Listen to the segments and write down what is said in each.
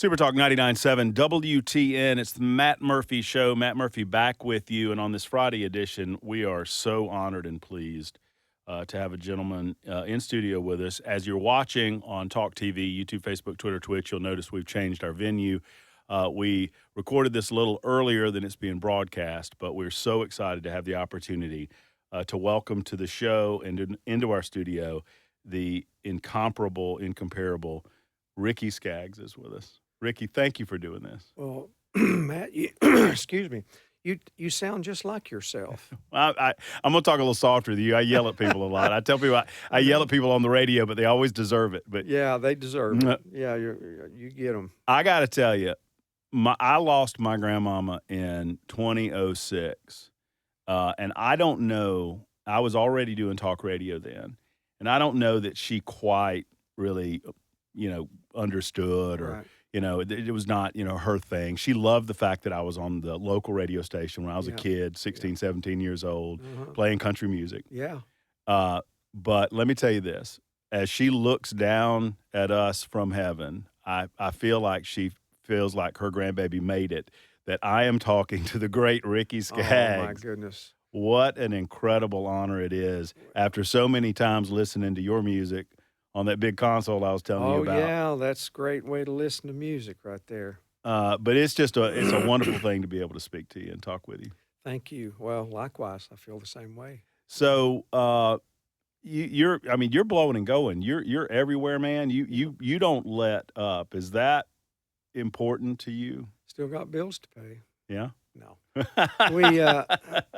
Super Talk 99.7 WTN. It's the Matt Murphy Show. Matt Murphy back with you. And on this Friday edition, we are so honored and pleased to have a gentleman in studio with us. As you're watching on Talk TV, YouTube, Facebook, Twitter, Twitch, you'll notice we've changed our venue. We recorded this a little earlier than it's being broadcast, but we're so excited to have the opportunity to welcome to the show and into our studio the incomparable Ricky Skaggs is with us. Ricky, thank you for doing this. Well, Matt, excuse me. You sound just like yourself. I'm going to talk a little softer with you. I yell at people a lot. I tell people I yell at people on the radio, but they always deserve it. But yeah, they deserve it. Yeah, you get them. I got to tell you, I lost my grandmama in 2006, and I don't know. I was already doing talk radio then, and I don't know that she quite really, understood or. Right. It was not, her thing. She loved the fact that I was on the local radio station when I was a kid, 16, 17 years old, playing country music. Yeah. But let me tell you this. As she looks down at us from heaven, I feel like she feels like her grandbaby made it, that I am talking to the great Ricky Skaggs. Oh, my goodness. What an incredible honor it is after so many times listening to your music on that big console I was telling you about. Oh, yeah, that's a great way to listen to music right there. But it's just it's a wonderful thing to be able to speak to you and talk with you. Thank you. Well, likewise, I feel the same way. So you're blowing and going. You're everywhere, man. You don't let up. Is that important to you? Still got bills to pay. Yeah. No.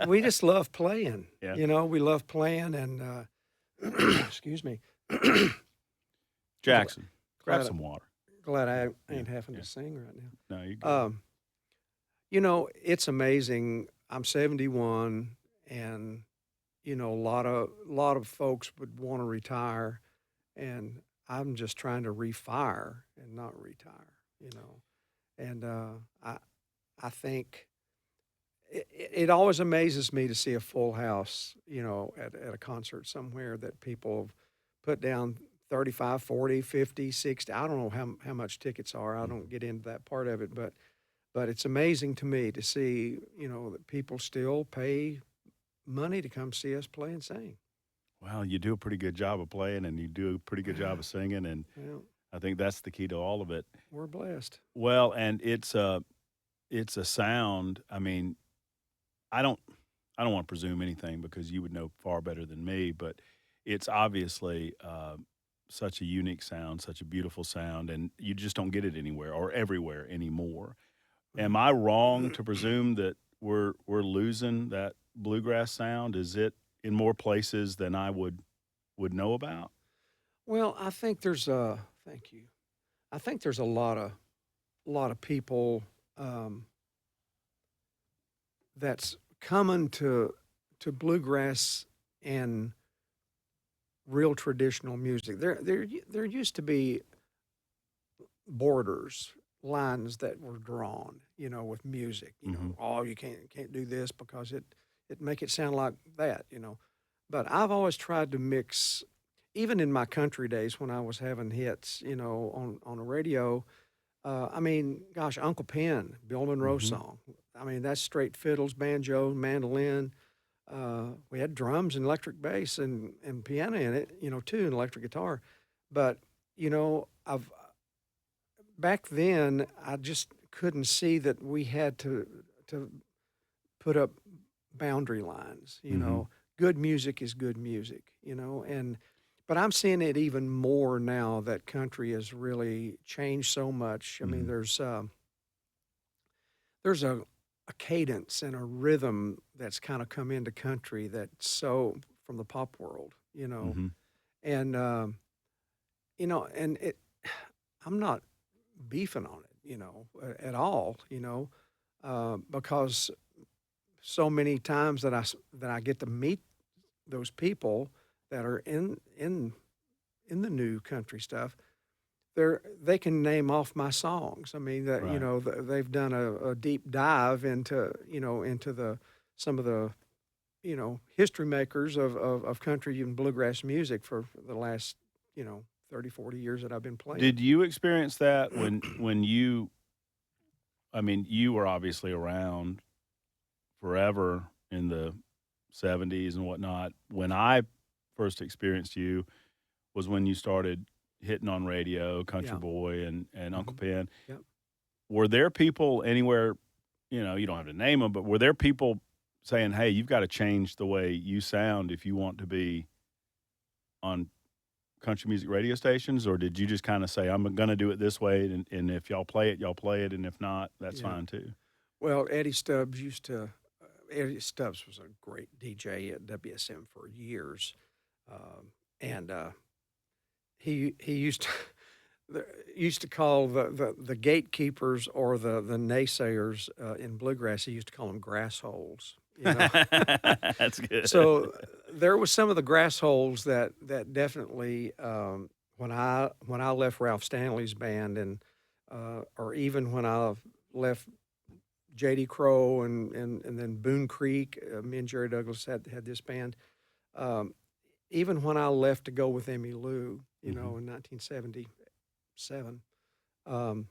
We just love playing. Yeah. We love playing and excuse me. Jackson, grab some water. Glad I ain't having to sing right now. No, you good. It's amazing. I'm 71, and a lot of folks would want to retire, and I'm just trying to refire and not retire. And I think it always amazes me to see a full house. At a concert somewhere that people have put down 35, 40, 50, 60. I don't know how much tickets are. I don't get into that part of it, but it's amazing to me to see, that people still pay money to come see us play and sing. Well, you do a pretty good job of playing, and you do a pretty good job of singing, and I think that's the key to all of it. We're blessed. Well, and it's a sound. I mean, I don't want to presume anything because you would know far better than me, but it's obviously such a unique sound, such a beautiful sound, and you just don't get it anywhere or everywhere anymore. Am I wrong to presume that we're losing that bluegrass sound? Is it in more places than I would know about? Well, I think there's thank you. I think there's a lot of people that's coming to bluegrass and real traditional music. There used to be lines that were drawn, with music. Oh, you can't do this because it make it sound like that, But I've always tried to mix, even in my country days when I was having hits, on the radio. Gosh, Uncle Pen, Bill Monroe song. That's straight fiddles, banjo, mandolin. We had drums and electric bass and piano in it, too, and electric guitar. But, back then, I just couldn't see that we had to put up boundary lines, Good music is good music, but I'm seeing it even more now that country has really changed so much. There's a cadence and a rhythm that's kind of come into country that's so from the pop world, and I'm not beefing on it, at all, because so many times that I get to meet those people that are in the new country stuff. They can name off my songs. Right. They've done a deep dive into some of the history makers of country and bluegrass music for the last 30, 40 years that I've been playing. Did you experience that when you I mean, you were obviously around forever in the '70s and whatnot. When I first experienced you was when you started hitting on radio, Country Yeah. Boy and Uncle Mhm. Pen. Yep. Were there people anywhere, you don't have to name them, but were there people saying, "Hey, you've gotta change the way you sound if you want to be on country music radio stations," or did you just kinda say, "I'm gonna do it this way, and if y'all play it, and if not, that's Yeah. fine too"? Well, Eddie Stubbs was a great DJ at WSM for years, and he used to used to call the gatekeepers or the naysayers in bluegrass. He used to call them grass holes. That's good. So there was some of the grass holes that definitely when I left Ralph Stanley's band or even when I left J.D. Crowe and then Boone Creek, me and Jerry Douglas had this band. Um, Even when I left to go with Emmy Lou, Mhm. in 1977, um,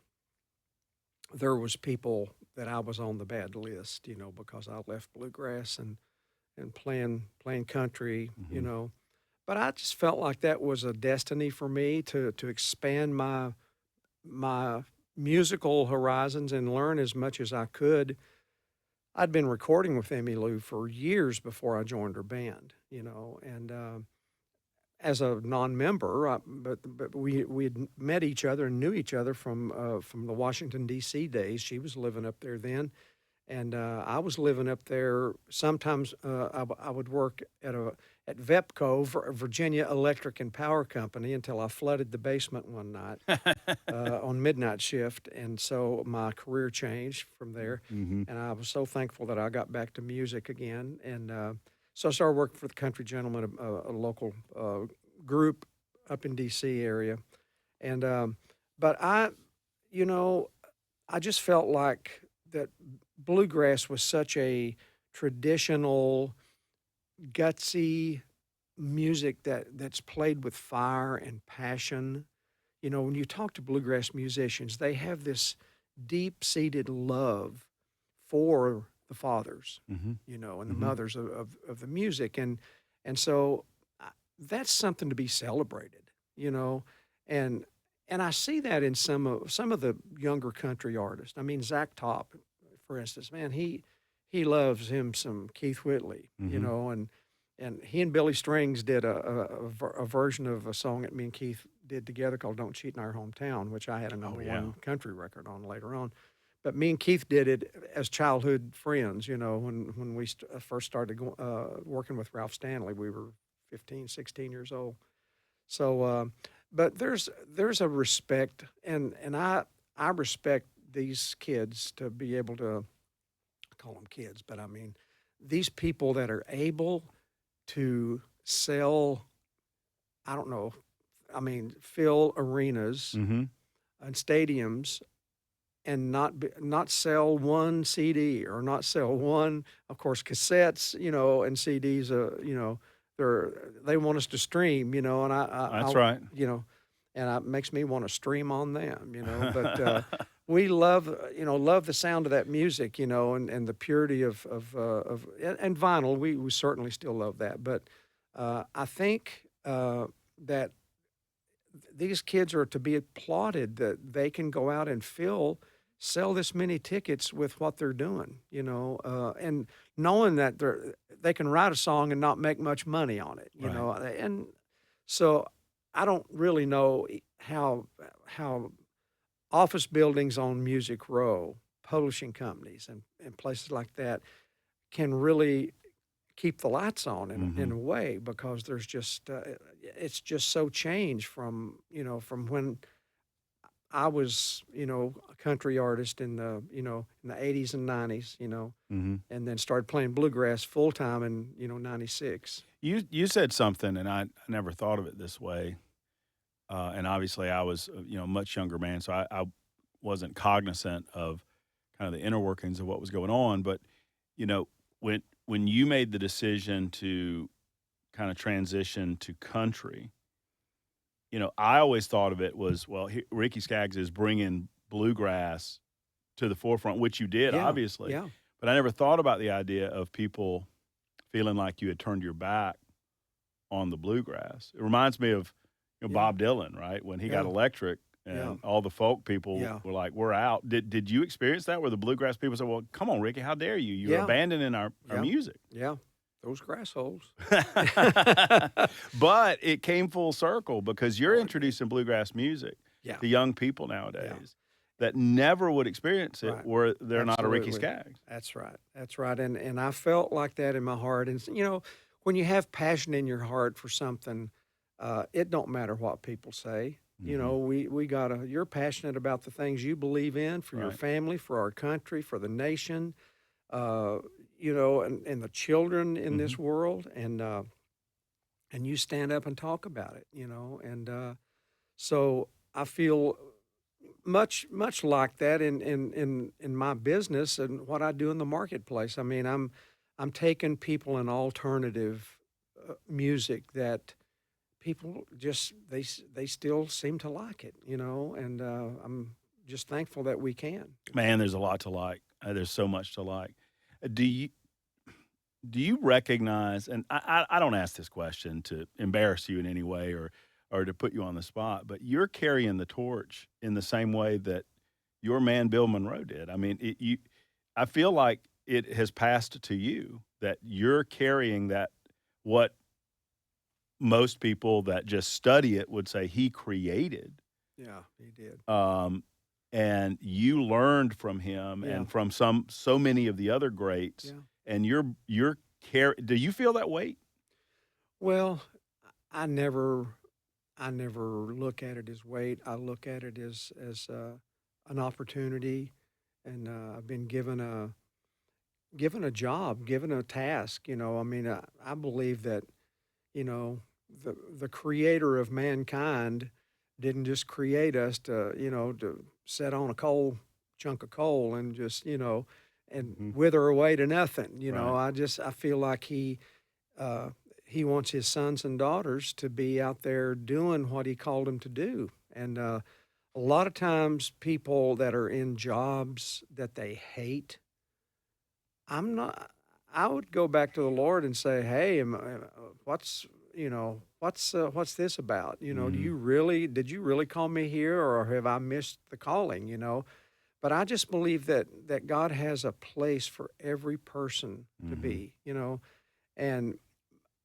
there was people that I was on the bad list, because I left bluegrass and playing country, Mhm. But I just felt like that was a destiny for me to expand my musical horizons and learn as much as I could. I'd been recording with Emmy Lou for years before I joined her band, and as a non-member, but we had met each other and knew each other from the Washington D.C. days. She was living up there then, and I was living up there. Sometimes I would work at VEPCO, Virginia Electric and Power Company, until I flooded the basement one night on midnight shift, and so my career changed from there. Mhm. And I was so thankful that I got back to music again, and so I started working for the Country Gentleman, a local group up in D.C. area, and but you know, I just felt like that bluegrass was such a traditional, gutsy music that's played with fire and passion. When you talk to bluegrass musicians, they have this deep-seated love for the fathers, Mhm. and the Mhm. mothers of the music, and so that's something to be celebrated, and and I see that in some of the younger country artists. I mean, Zach Top, for instance, man, he loves him some Keith Whitley, Mhm. and he and Billy Strings did a version of a song that me and Keith did together called "Don't Cheat in Our Hometown," which I had a Oh, number yeah. one country record on later on. But me and Keith did it as childhood friends, when we first started working with Ralph Stanley. We were 15, 16 years old. So, but there's a respect, and I respect these kids to be able to call them kids, but I mean these people that are able to sell. I don't know. I mean, fill arenas Mhm. and stadiums and not sell one CD or not sell one, of course, cassettes, and CDs. They want us to stream, and That's right. and it makes me want to stream on them, But we love the sound of that music, and the purity of and vinyl. We certainly still love that, but I think that these kids are to be applauded that they can go out and sell this many tickets with what they're doing, and knowing that they can write a song and not make much money on it, Right. and so I don't really know how office buildings on Music Row, publishing companies, and places like that can really keep the lights on in Mhm. a way because there's just it's just so changed from when I was a country artist in the 80s and 90s, Mhm. and then started playing bluegrass full time in '96. You said something, and I never thought of it this way, and obviously I was, a much younger man, so I wasn't cognizant of kind of the inner workings of what was going on, but, you know, when you made the decision to kinda transition to country, I always thought of it was, well, Ricky Skaggs is bringing bluegrass to the forefront, which you did, Yeah, obviously. yeah, But I never thought about the idea of people feeling like you had turned your back on the bluegrass. It reminds me of yeah, Bob Dylan, right? When he got yeah, electric yeah, and all the folk people yeah, were like, "We're out." Did you experience that where the bluegrass people said, "Well, come on, Ricky, how dare you? You're yeah, abandoning our yeah, music." yeah. Those grass holes. But it came full circle because you're Oh, it did. introducing bluegrass music Yeah, to young people yeah, nowadays that never would experience it right. were they're not a Ricky Absolutely. Skaggs. That's right. That's right. And I felt like that in my heart. And when you have passion in your heart for something, it don't matter what people say. Mhm. We gotta. You're passionate about the things you believe in for your Right. family, for our country, for the nation. Uh, and the children in this Mhm. world, and you stand up and talk about it. And so I feel much like that in my business and what I do in the marketplace. I mean, I'm taking people an alternative music that people just they still seem to like it, and I'm just thankful that we can. Man, there's a lot to like. There's so much to like. Do you recognize, and I don't ask this question to embarrass you in any way or to put you on the spot, but you're carrying the torch in the same way that your man Bill Monroe did. I mean, I feel like it has passed to you that you're carrying that what most people that just study it would say he created. Yeah, he did. Um, and you learned from him Yeah, and from so many of the other greats, yeah. and do you feel that weight? Well, I never I never look at it as weight. I look at it as an opportunity, and I've been given a job, given a task. I mean, I believe that you know the creator of mankind didn't just create us to set on a chunk of coal and just and Mhm. wither away to nothing. Right. I feel like uh, he wants his sons and daughters to be out there doing what he called them to do. And a lot of times, people that are in jobs that they hate, I'm not. I would go back to the Lord and say, "Hey, what's this about? Mhm. Did you really call me here, or have I missed the calling? But I just believe that God has a place for every person to Mhm. be. And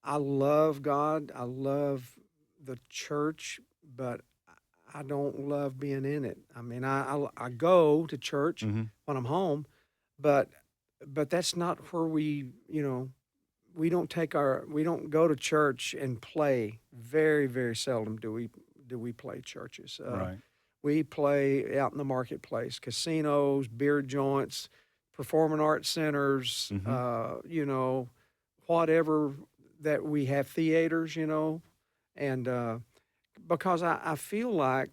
I love God. I love the church, but I don't love being in it. I mean, I go to church Mhm. when I'm home, but that's not where we don't go to church and play. Very, very seldom do we play churches. Right. We play out in the marketplace, casinos, beer joints, performing arts centers, Mhm. whatever that we have theaters, and because I feel like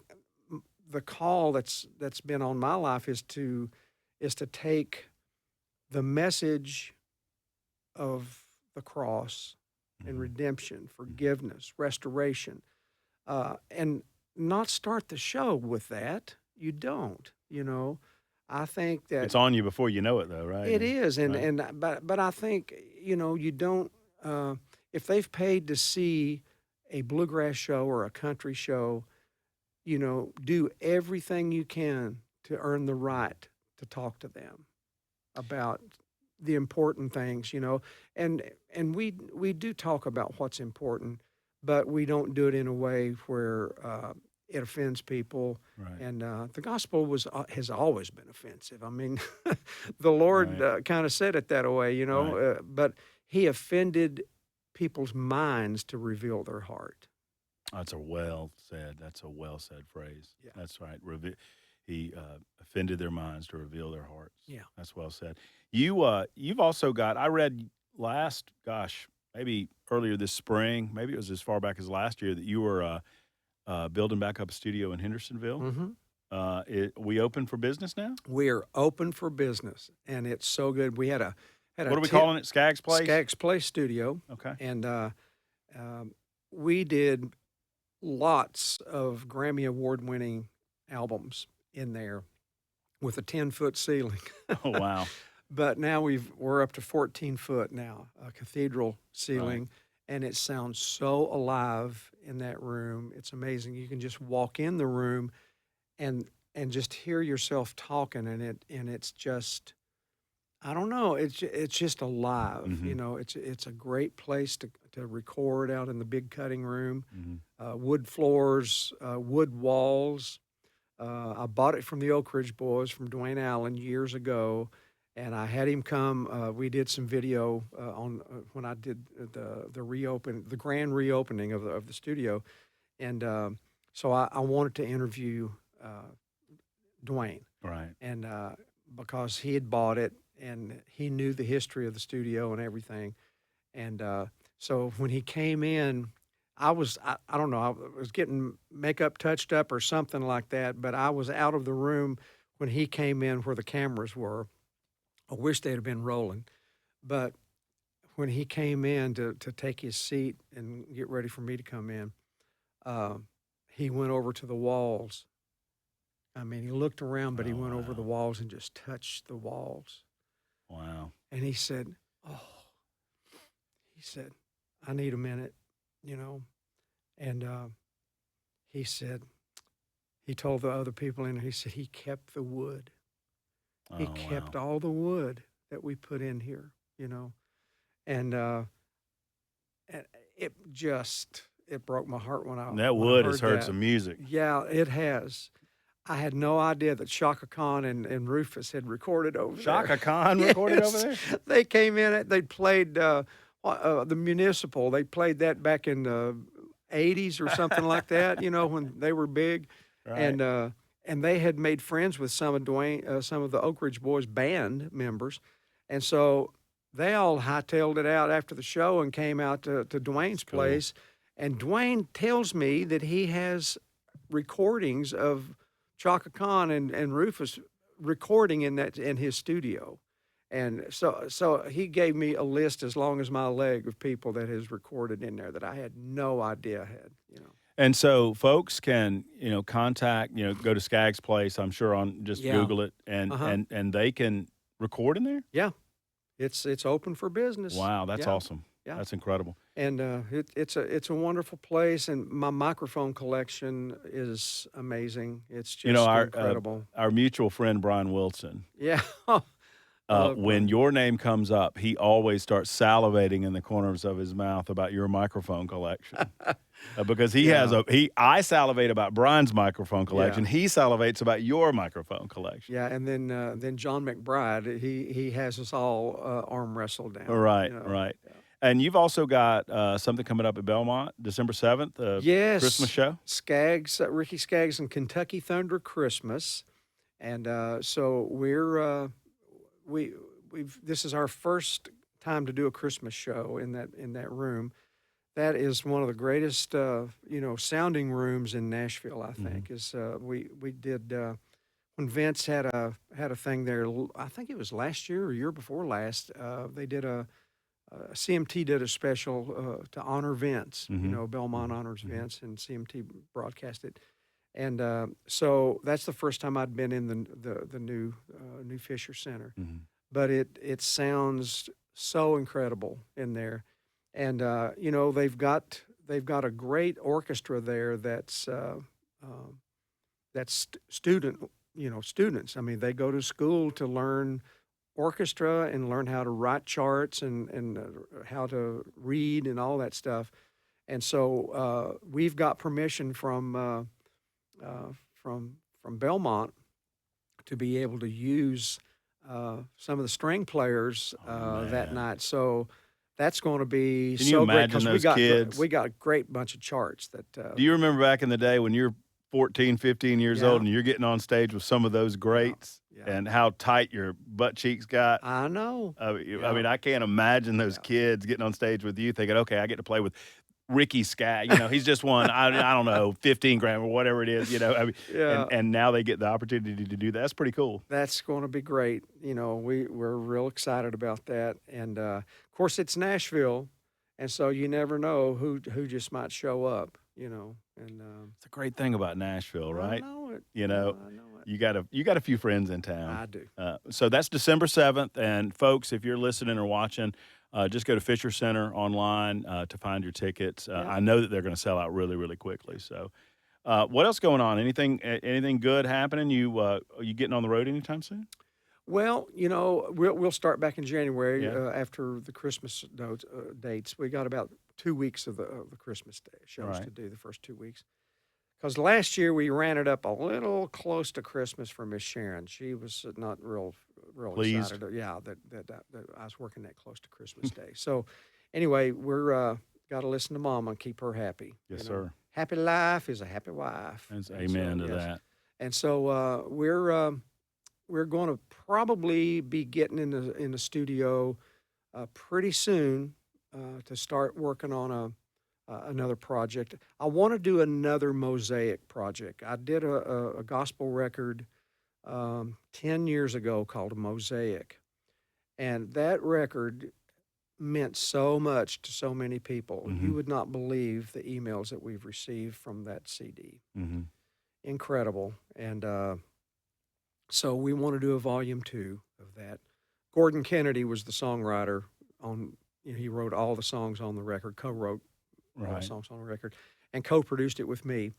the call that's been on my life is to take the message of the cross and Mhm. redemption, Mhm. forgiveness, restoration, and not start the show with that. You don't, I think that It's on you before you know it, though, right? it is, and Right. and but I think you don't. If they've paid to see a bluegrass show or a country show, do everything you can to earn the right to talk to them about the important things, and we do talk about what's important, but we don't do it in a way where it offends people. Right. And the gospel has always been offensive. I mean, the Lord Right. kind of said it that way, Right. but He offended people's minds to reveal their heart. That's a well said phrase. Yeah, That's right. He offended their minds to reveal their hearts. yeah. That's well said. You've also got. I read last, gosh, maybe earlier this spring, maybe it was as far back as last year that you were building back up a studio in Hendersonville. hmm We open for business now. We are open for business, and it's so good. We had a What are we tip. calling it? Skaggs Place. Skaggs Place Studio, Okay. and um, we did lots of Grammy award-winning albums in there with a 10-foot ceiling. Oh, wow. But now we're up to 14 foot now, a cathedral Right. ceiling, and it sounds so alive in that room. It's amazing. You can just walk in the room and just hear yourself talking, and it's just, I don't know, it's just alive. Mhm. It's a great place to record out in the big cutting room. Mhm. Wood floors, wood walls. I bought it from the Oak Ridge Boys from Dwayne Allen years ago, and I had him come. We did some video on when I did the grand reopening of the studio, and so I wanted to interview Dwayne, Right. and because he had bought it and he knew the history of the studio and everything, and so when he came in, I don't know, I was getting makeup touched up or something like that, but I was out of the room when he came in where the cameras were. I wish they'd have been rolling, but when he came in to take his seat and get ready for me to come in, uh, he went over to the walls. I mean, he looked around, but he Oh, went over the wow. walls and just touched the walls. Wow. And he said, "Oh," he said, "I need a minute," you know. And he said, he told the other people in there, he said, he kept the wood. He Oh, wow. kept all the wood that we put in here, you know. And and it broke my heart That when I wood has heard heard that. some music. Yeah, it has. I had no idea that Shaka Khan and Rufus had recorded over there. Shaka Khan recorded over Yes, there? they came in. They played the Municipal. They played that back in the '80s or something like that. When they were big, Right. and uh, and they had made friends with some of the Oak Ridge Boys band members, and so they all hightailed it out after the show and came out to That's Dwayne's cool. place. And Dwayne tells me that he has recordings of Chaka Khan and Rufus recording in his studio. And so he gave me a list as long as my leg of people that has recorded in there that I had no idea had. And so folks can, contact, go to Skaggs Place, I'm sure on just Yeah. Google it and Uh-huh. and they can record in there? Yeah. It's open for business. Wow, that's Yeah. awesome. Yeah. That's incredible. And it's a wonderful place, and my microphone collection is amazing. It's You know, just incredible. our mutual friend Brian Wilson, Yeah. I love when Brian. your name comes up, he always starts salivating in the corners of his mouth about your microphone collection. Because Yeah. I salivate about Brian's microphone Yeah. collection. He salivates about your microphone collection. Yeah, and then John McBride, he has us all arm wrestled down. Right, right. Yeah. And you've also got something coming up at Belmont, December 7th, a Christmas Yes, show. Ricky Skaggs and Kentucky Thunder Christmas, and so we've this is our first time to do a Christmas show in that room. That is one of the greatest sounding rooms in Nashville. I Mhm. think is we did. When Vince had a thing there, I think it was last year or year before last. They did CMT did a special to honor Vince. Mhm. Belmont Mhm. honors Mhm. Vince, and CMT broadcast it. And so that's the first time I'd been in the new Fisher Center, Mhm. but it sounds so incredible in there. And they've got a great orchestra there um, that's students. I mean, they go to school to learn orchestra and learn how to write charts and how to read and all that stuff. And so we've got permission uh, from Belmont to be able to use some of the string players Oh, that man. night. So that's going to be Can you so great imagine because those kids? we got a great bunch of charts that Do you remember back in the day when you're 14, 15 years old yeah, and you're getting on stage with some of those yeah, greats yeah. and how tight your butt cheeks got? I know. I Yeah, mean, I can't imagine those yeah, kids getting on stage with you thinking, okay, I get to play with Ricky Skaggs. He's just won, I don't know, 15 grand or whatever it is, I mean, yeah. and now they get the opportunity to do that. That's pretty cool. That's going to be great. We're real excited about that, and of course it's Nashville, and so you never know who just might show up. and It's a great thing about Nashville, I right? know it. You No, know, I know it. you got a few friends in town. I do. So that's December 7th, and folks, if you're listening or watching, just go to Fisher Center online to find your tickets. Yeah. I know that they're going to sell out really, really quickly. So, what else going on? Anything good happening? Are you getting on the road anytime soon? Well, we'll start back in January Yeah. after the Christmas dates. We got about 2 weeks of the Christmas day shows Right. to do the first 2 weeks. Because last year we ran it up a little close to Christmas for Miss Sharon. She was not real Pleased. excited. Yeah, that I was working that close to Christmas Day. So, anyway, we're got to listen to Mama and keep her happy. Yes, sir. Happy life is a happy wife. That's And so amen to yes, that. and so we're going to probably be getting in the studio pretty soon to start working on another project. I want to do another Mosaic project. I did a gospel record 10 years ago called Mosaic, and that record meant so much to so many people. You Hmm. would not believe the emails that we've received from that CD. Hmm. Incredible. And so we want to do a volume 2 of that. Gordon Kennedy was the songwriter on, he wrote all the songs on the record, co-wrote all the Right. songs on the record, and co-produced it with me.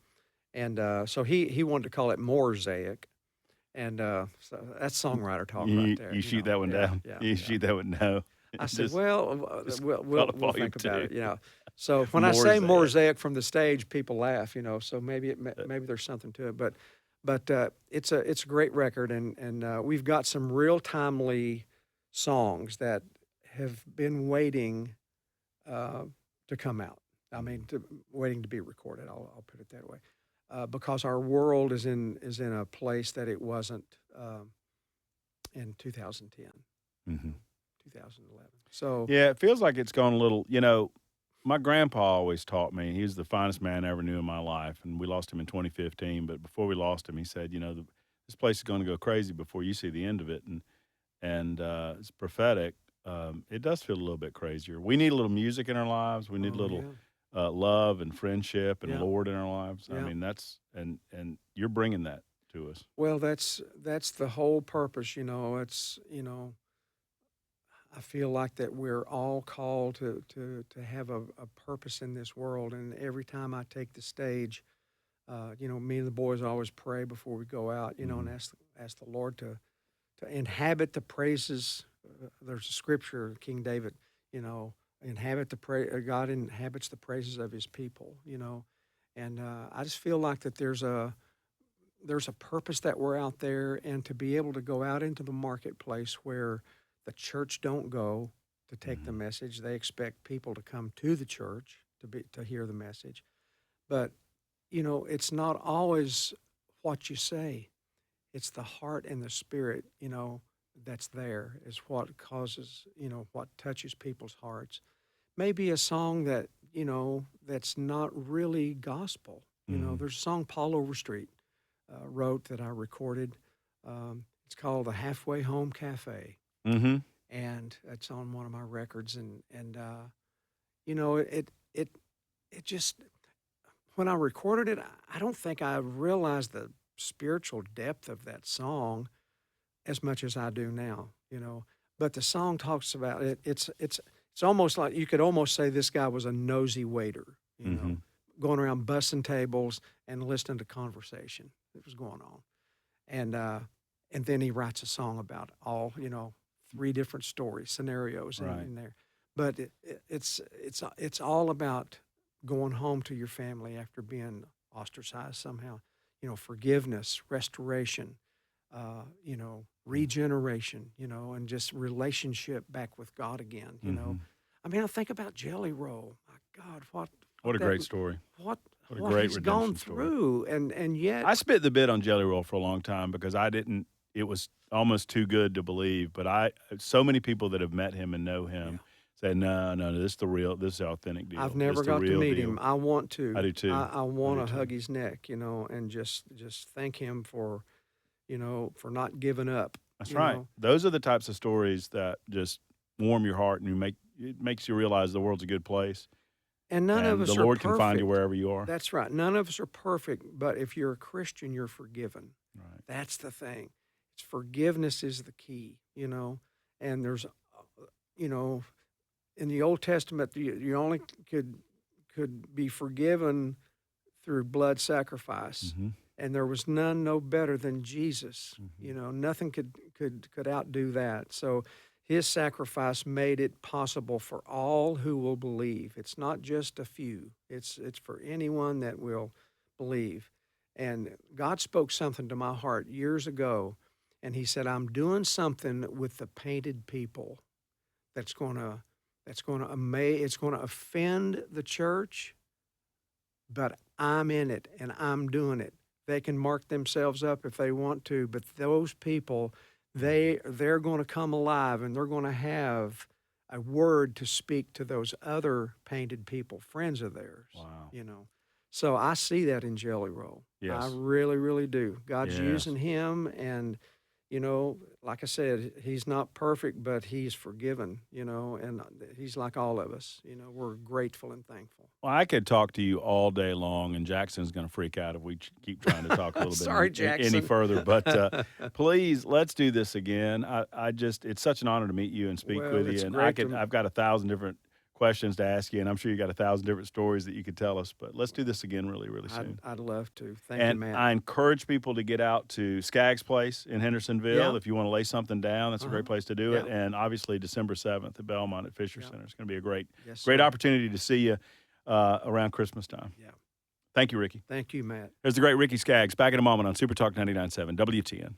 And so he wanted to call it Moresaic. And so that's songwriter talk right there, You shoot that one Yeah, down. yeah, You yeah. shoot that one down. I said, Just well, just we'll call we'll it we'll volume think about two. it. So when I say Mosaic. Mosaic from the stage, people laugh. So maybe there's something to it. But it's a great record, and we've got some real timely songs that have been waiting to come out. I mean, waiting to be recorded. I'll put it that way, because our world is in a place that it wasn't in 2010, Hmm. 2011. So Yeah, it feels like it's gone a little. My grandpa always taught me. He was the finest man I ever knew in my life, and we lost him in 2015. But before we lost him, he said, this place is going to go crazy before you see the end of it, and it's prophetic. It does feel a little bit crazier. We need a little music in our lives. We need a oh little yeah, love and friendship and yeah, Lord in our lives. I yeah. mean, that's and you're bringing that to us. Well, that's the whole purpose. It's I feel like that we're all called to have a purpose in this world, and every time I take the stage, me and the boys always pray before we go out, and Hmm. ask the Lord to inhabit the praises. There's a scripture, King David, inhabit the God inhabits the praises of His people, and I just feel like that there's a purpose that we're out there, and to be able to go out into the marketplace where the church don't go to take the Hmm. message. They expect people to come to the church to hear the message. But it's not always what you say. It's the heart and the spirit, that's there is what causes, what touches people's hearts. Maybe a song that, that's not really gospel. Hmm. There's a song Paul Overstreet wrote that I recorded. It's called The Halfway Home Cafe, Hmm. and it's on one of my records. And you know, it it it just when I recorded it, I don't think I realized the spiritual depth of that song as much as I do now. But the song talks about it. It's almost like you could almost say this guy was a nosy waiter. Hmm. Going around bussing tables and listening to conversation that was going on. And then he writes a song about all, three different stories, scenarios Right. in there. But it's all about going home to your family after being ostracized somehow. Forgiveness, restoration, regeneration, and just relationship back with God again. Hmm. I mean, I think about Jelly Roll. My God, What a that great story. what What a what great he's gone redemption story. through, and yet I spit the bit on Jelly Roll for a long time because I didn't. It was almost too good to believe. But so many people that have met him and know yeah, him say, no, no, no, this is the real, this is the authentic I've deal. This never is the got to real meet deal. him. I want I to. do too. I I want do to too. hug his neck, and just thank him for not giving up, That's you right. know. Those are the types of stories that just warm your heart and it makes you realize the world's a good place. And none of and the us are Lord can find you perfect. wherever you are. That's right. None of us are perfect, but if you're a Christian, you're forgiven. Right. That's the thing. It's forgiveness is the key, you know. And there's, you know, in the Old Testament, you only could be forgiven through blood sacrifice, Mhm. and there was none no better than Jesus. You Mhm. know, nothing could outdo that. So his sacrifice made it possible for all who will believe. It's not just a few. It's for anyone that will believe. And God spoke something to my heart years ago, and he said, "I'm doing something with the painted people that's going to it's going to offend the church, but I'm in it and I'm doing it. They can mark themselves up if they want to, but those people, they're going to come alive and they're going to have a word to speak to those other painted people, friends of theirs, Wow. you know. So I see that in Jelly Roll. I Yes. really, really do. God's Yes. using him, and you know, like I said, he's not perfect, but he's forgiven, you know, and he's like all of us. You know, we're grateful and thankful. Well, I could talk to you all day long, and Jackson's going to freak out if we keep trying to talk a little bit Sorry, any Jackson. further. But please, let's do this again. I just, it's such an honor to meet you and speak Well, with it's you. And great to I've got 1,000 different questions to ask you, and I'm sure you got 1,000 different stories that you could tell us. But let's do this again really, really soon. I'd love to. Thank you, And Matt. I encourage people to get out to Skaggs Place in Hendersonville. Yeah. If you want to lay something down, that's a Uh-huh. great place to do it. Yeah. And obviously, December 7th at Belmont at Fisher Yeah. Center. It's going to be a great, Yes, great sir. opportunity to see you around Christmas time. Yeah. Thank you, Ricky. Thank you, Matt. There's the great Ricky Skaggs. Back in a moment on Super Talk 99.7 WTN.